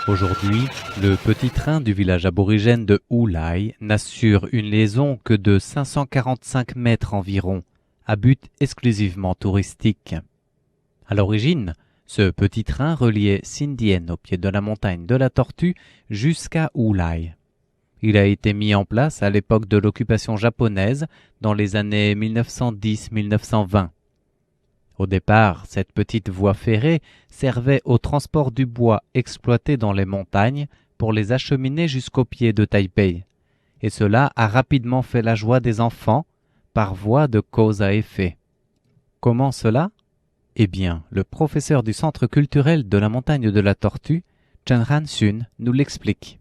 Aujourd'hui, le petit train du village aborigène de Wulai n'assure une liaison que de 545 mètres environ, à but exclusivement touristique. À l'origine, ce petit train reliait Sindien au pied de la montagne de la Tortue jusqu'à Wulai. Il a été mis en place à l'époque de l'occupation japonaise dans les années 1910-1920. Au départ, cette petite voie ferrée servait au transport du bois exploité dans les montagnes pour les acheminer jusqu'au pied de Taipei. Et cela a rapidement fait la joie des enfants par voie de cause à effet. Comment cela ? Eh bien, le professeur du Centre culturel de la montagne de la Tortue, Chen Han-sun, nous l'explique.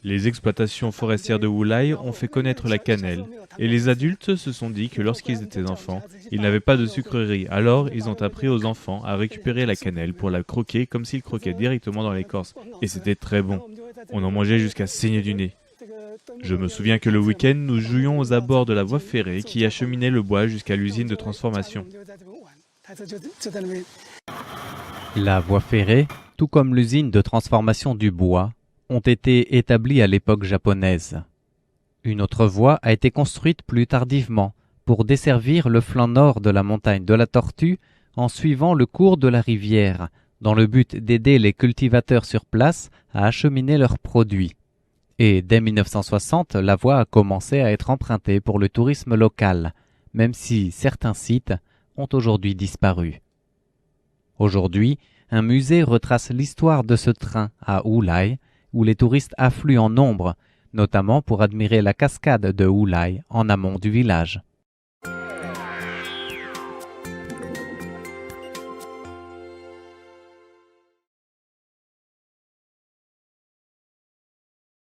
Les exploitations forestières de Wulai ont fait connaître la cannelle, et les adultes se sont dit que lorsqu'ils étaient enfants, ils n'avaient pas de sucrerie, alors ils ont appris aux enfants à récupérer la cannelle pour la croquer comme s'ils croquaient directement dans l'écorce, et c'était très bon. On en mangeait jusqu'à saigner du nez. Je me souviens que le week-end, nous jouions aux abords de la voie ferrée qui acheminait le bois jusqu'à l'usine de transformation. La voie ferrée, tout comme l'usine de transformation du bois, ont été établies à l'époque japonaise. Une autre voie a été construite plus tardivement pour desservir le flanc nord de la montagne de la Tortue en suivant le cours de la rivière, dans le but d'aider les cultivateurs sur place à acheminer leurs produits. Et dès 1960, la voie a commencé à être empruntée pour le tourisme local, même si certains sites ont aujourd'hui disparu. Aujourd'hui, un musée retrace l'histoire de ce train à Wulai, où les touristes affluent en nombre, notamment pour admirer la cascade de Wulai en amont du village.